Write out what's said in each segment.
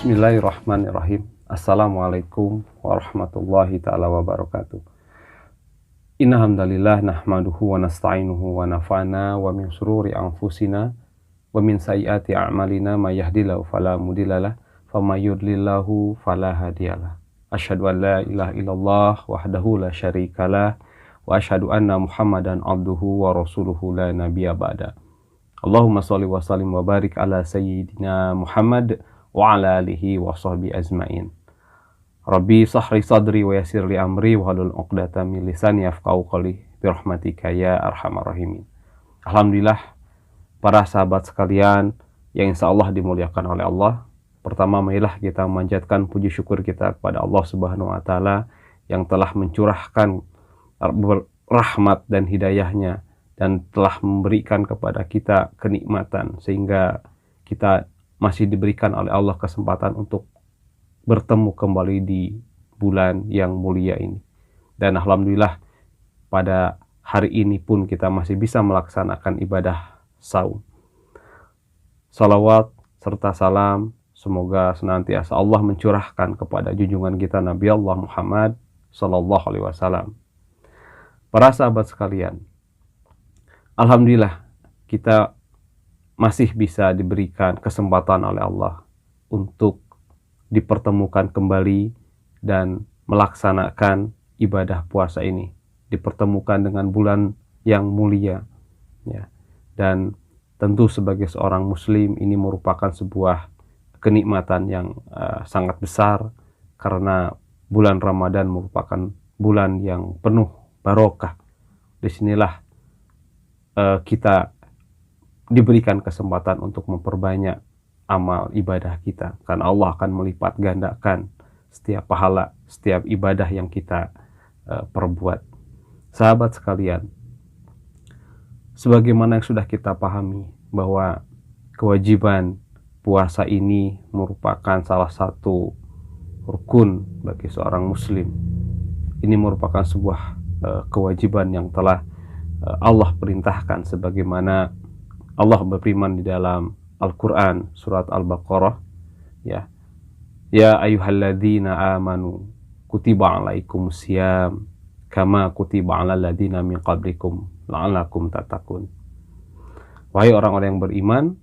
Bismillahirrahmanirrahim. Assalamualaikum warahmatullahi ta'ala wabarakatuh. Inna hamdalillah nahmaduhu wa nasta'inuhu wa nafa'na wa min sururi anfusina wa min sayyiati a'malina may yahdihillahu fala mudhillalah wa may yudlillahu fala hadiyalah. Asyhadu an la ilaha illallah wahdahu la syarikalah wa asyhadu anna Muhammadan abduhu wa rasuluhu la nabiyya ba'da. Allahumma shalli wa sallim wa barik ala sayyidina Muhammad wa ala alihi wa sahbihi ajma'in. Rabbi sahri sadri wa yassir li amri wa halul 'uqdatam min lisani yafqahu qawli bi rahmatika ya arhamar rahimin. Alhamdulillah para sahabat sekalian yang insyaallah dimuliakan oleh Allah. Pertama, marilah kita memanjatkan puji syukur kita kepada Allah Subhanahu wa taala yang telah mencurahkan rahmat dan hidayahnya dan telah memberikan kepada kita kenikmatan sehingga kita masih diberikan oleh Allah kesempatan untuk bertemu kembali di bulan yang mulia ini. Dan alhamdulillah pada hari ini pun kita masih bisa melaksanakan ibadah saum. Salawat serta salam semoga senantiasa Allah mencurahkan kepada junjungan kita Nabi Allah Muhammad sallallahu alaihi wasallam. Para sahabat sekalian, alhamdulillah kita masih bisa diberikan kesempatan oleh Allah untuk dipertemukan kembali dan melaksanakan ibadah puasa ini, dipertemukan dengan bulan yang mulia, ya. Dan tentu sebagai seorang muslim ini merupakan sebuah kenikmatan yang sangat besar karena bulan Ramadan merupakan bulan yang penuh barokah. Disinilah kita diberikan kesempatan untuk memperbanyak amal ibadah kita, karena Allah akan melipat gandakan setiap pahala, setiap ibadah yang kita perbuat. Sahabat sekalian, sebagaimana yang sudah kita pahami bahwa kewajiban puasa ini merupakan salah satu rukun bagi seorang muslim. Ini merupakan sebuah kewajiban yang telah Allah perintahkan sebagaimana Allah berfirman di dalam Al-Quran surat Al-Baqarah, ya, ya ayyuhalladzina amanu kutiba alaikumus syiyam kama kutiba alal ladzina min qablikum la'allakum tattaqun. Wahai orang-orang yang beriman,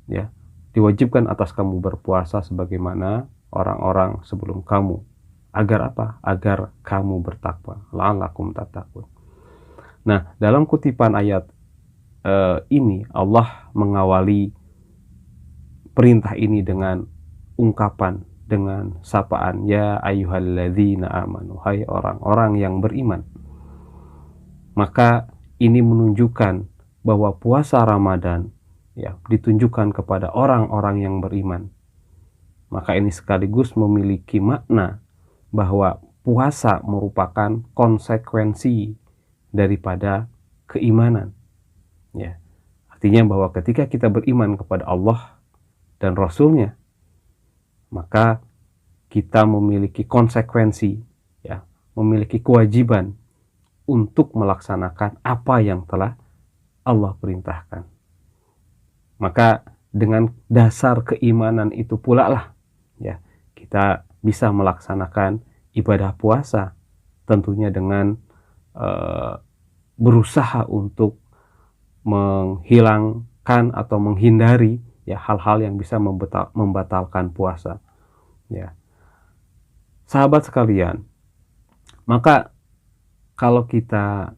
ya, diwajibkan atas kamu berpuasa sebagaimana orang-orang sebelum kamu. Agar apa? Agar kamu bertakwa. La'allakum tattaqun. Nah, dalam kutipan ayat ini Allah mengawali perintah ini dengan ungkapan, dengan sapaan, ya ayyuhalladzina amanu, hai orang-orang yang beriman. Maka ini menunjukkan bahwa puasa Ramadan, ya, ditunjukkan kepada orang-orang yang beriman. Maka ini sekaligus memiliki makna bahwa puasa merupakan konsekuensi daripada keimanan. Ya, artinya bahwa ketika kita beriman kepada Allah dan Rasul-Nya, maka kita memiliki konsekuensi, ya, memiliki kewajiban untuk melaksanakan apa yang telah Allah perintahkan. Maka dengan dasar keimanan itu pula lah, ya, kita bisa melaksanakan ibadah puasa, tentunya dengan berusaha untuk menghilangkan atau menghindari, ya, hal-hal yang bisa membatalkan puasa, ya. Sahabat sekalian, maka kalau kita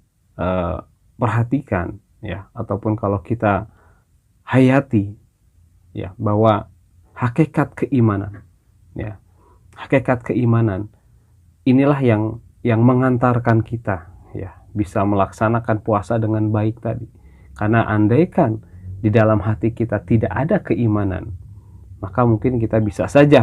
perhatikan, ya, ataupun kalau kita hayati, ya, bahwa hakikat keimanan, ya, hakikat keimanan inilah yang mengantarkan kita, ya, bisa melaksanakan puasa dengan baik tadi. Karena andaikan di dalam hati kita tidak ada keimanan, maka mungkin kita bisa saja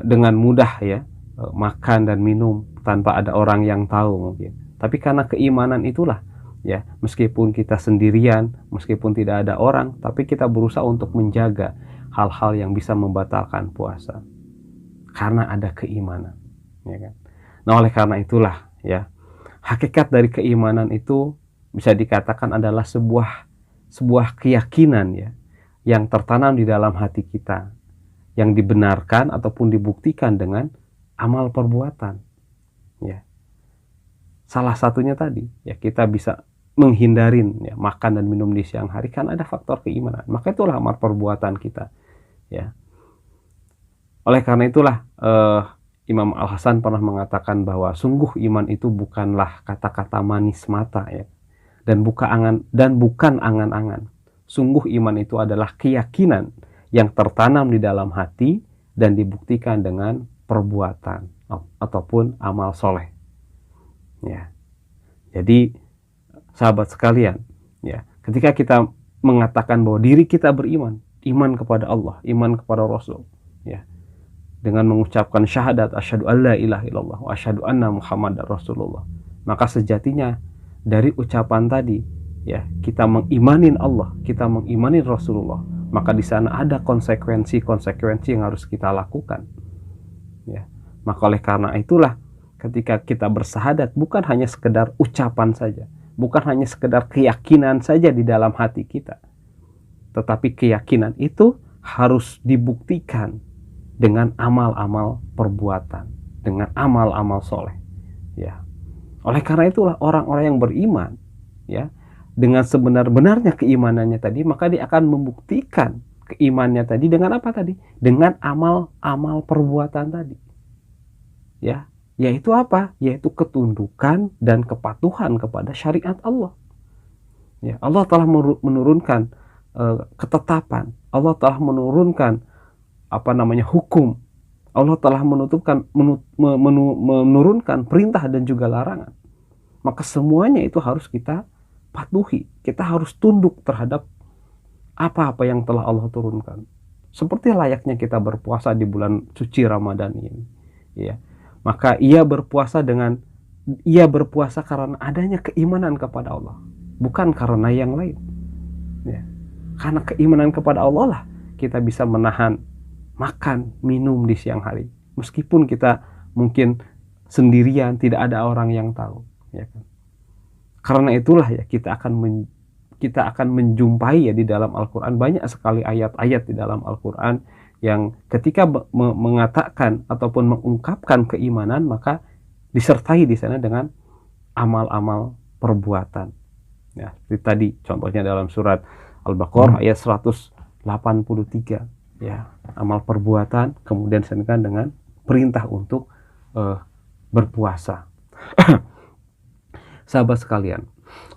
dengan mudah, ya, makan dan minum tanpa ada orang yang tahu mungkin. Tapi karena keimanan itulah, ya, meskipun kita sendirian, meskipun tidak ada orang, tapi kita berusaha untuk menjaga hal-hal yang bisa membatalkan puasa. Karena ada keimanan, ya kan? Nah, oleh karena itulah, ya, hakikat dari keimanan itu bisa dikatakan adalah sebuah keyakinan, ya, yang tertanam di dalam hati kita, yang dibenarkan ataupun dibuktikan dengan amal perbuatan. Ya. Salah satunya tadi, ya kita bisa menghindarin ya, makan dan minum di siang hari kan ada faktor keimanan. Maka itulah amal perbuatan kita. Ya. Oleh karena itulah Imam Al-Hasan pernah mengatakan bahwa sungguh iman itu bukanlah kata-kata manis mata ya, dan bukan angan-angan. Sungguh iman itu adalah keyakinan yang tertanam di dalam hati dan dibuktikan dengan perbuatan ataupun amal soleh. Ya. Jadi sahabat sekalian, ya, ketika kita mengatakan bahwa diri kita beriman, iman kepada Allah, iman kepada Rasul, ya, dengan mengucapkan syahadat asyhadu alla ilaha illallah wa asyhadu anna muhammadar rasulullah, maka sejatinya dari ucapan tadi, ya, kita mengimanin Allah, kita mengimanin Rasulullah, maka di sana ada konsekuensi yang harus kita lakukan. Ya. Maka oleh karena itulah ketika kita bersahadat bukan hanya sekedar ucapan saja, bukan hanya sekedar keyakinan saja di dalam hati kita, tetapi keyakinan itu harus dibuktikan dengan amal-amal perbuatan, dengan amal-amal soleh. Ya. Oleh karena itulah orang-orang yang beriman, ya, dengan sebenar-benarnya keimanannya tadi, maka dia akan membuktikan keimanannya tadi dengan apa tadi? Dengan amal-amal perbuatan tadi. Ya, yaitu apa? Yaitu ketundukan dan kepatuhan kepada syariat Allah. Ya, Allah telah menurunkan ketetapan, Allah telah menurunkan hukum, Allah telah menurunkan perintah dan juga larangan. Maka semuanya itu harus kita patuhi, kita harus tunduk terhadap apa-apa yang telah Allah turunkan. Seperti layaknya kita berpuasa di bulan suci Ramadan ini, ya. Maka ia berpuasa karena adanya keimanan kepada Allah, bukan karena yang lain. Ya. Karena keimanan kepada Allah lah kita bisa menahan makan, minum di siang hari. Meskipun kita mungkin sendirian, tidak ada orang yang tahu. Ya kan? Karena itulah ya kita akan menjumpai ya di dalam Al-Quran banyak sekali ayat-ayat di dalam Al-Quran yang ketika mengatakan ataupun mengungkapkan keimanan, maka disertai di sana dengan amal-amal perbuatan. Ya, seperti tadi contohnya dalam surat Al-Baqarah ayat 183, ya, amal perbuatan kemudian disandingkan dengan perintah untuk berpuasa. Sahabat sekalian,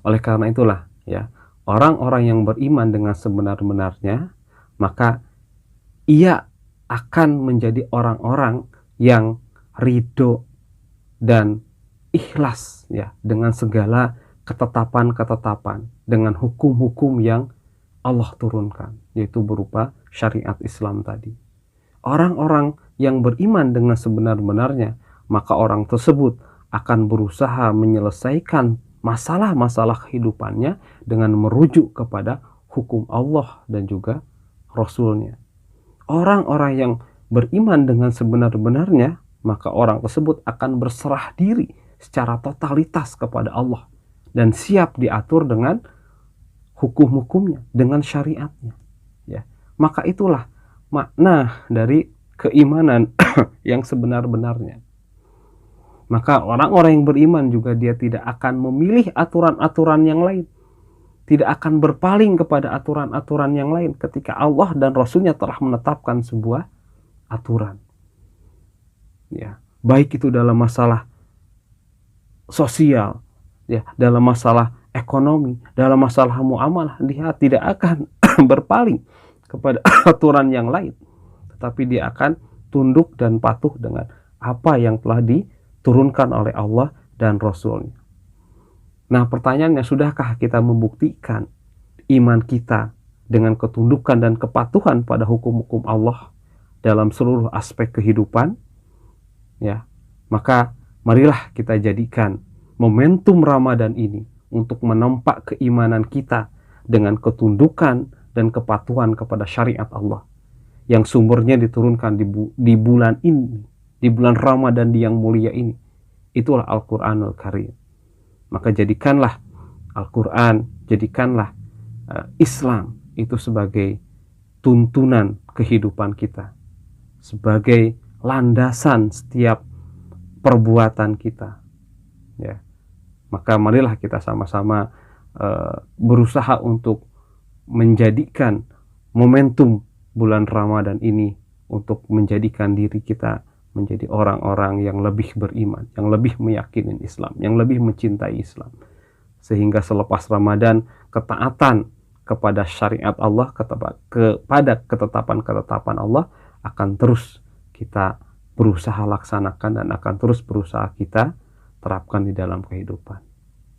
oleh karena itulah ya, orang-orang yang beriman dengan sebenar-benarnya, maka ia akan menjadi orang-orang yang ridho dan ikhlas ya dengan segala ketetapan-ketetapan, dengan hukum-hukum yang Allah turunkan, yaitu berupa syariat Islam tadi. Orang-orang yang beriman dengan sebenar-benarnya, maka orang tersebut akan berusaha menyelesaikan masalah-masalah kehidupannya dengan merujuk kepada hukum Allah dan juga Rasulnya. Orang-orang yang beriman dengan sebenar-benarnya, maka orang tersebut akan berserah diri secara totalitas kepada Allah dan siap diatur dengan hukum-hukumnya, dengan syariatnya. Ya. Maka itulah makna dari keimanan yang sebenar-benarnya. Maka orang-orang yang beriman juga dia tidak akan memilih aturan-aturan yang lain, tidak akan berpaling kepada aturan-aturan yang lain ketika Allah dan Rasulnya telah menetapkan sebuah aturan. Ya, baik itu dalam masalah sosial, ya, dalam masalah ekonomi, dalam masalah muamalah, dia tidak akan berpaling kepada aturan yang lain, tetapi dia akan tunduk dan patuh dengan apa yang telah diturunkan oleh Allah dan Rasulnya. Nah, pertanyaannya, sudahkah kita membuktikan iman kita dengan ketundukan dan kepatuhan pada hukum-hukum Allah dalam seluruh aspek kehidupan? Ya, maka marilah kita jadikan momentum Ramadan ini untuk menempa keimanan kita dengan ketundukan dan kepatuhan kepada syariat Allah yang sumbernya diturunkan di bulan ini, di bulan Ramadan yang mulia ini. Itulah Al-Quranul Karim. Maka jadikanlah Al-Quran, jadikanlah Islam itu sebagai tuntunan kehidupan kita. sebagai landasan setiap perbuatan kita, ya. Maka marilah kita sama-sama berusaha untuk menjadikan momentum bulan Ramadan ini untuk menjadikan diri kita menjadi orang-orang yang lebih beriman, yang lebih meyakini Islam, yang lebih mencintai Islam. Sehingga selepas Ramadan, ketaatan kepada syariat Allah, kepada ketetapan-ketetapan Allah akan terus kita berusaha laksanakan dan akan terus berusaha kita terapkan di dalam kehidupan.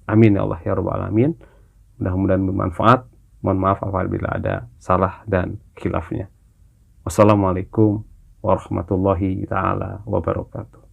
Amin ya Allah ya Rabbal Alamin. Mudah-mudahan bermanfaat. Mohon maaf apabila ada salah dan khilafnya. Wassalamualaikum warahmatullahi taala wabarakatuh.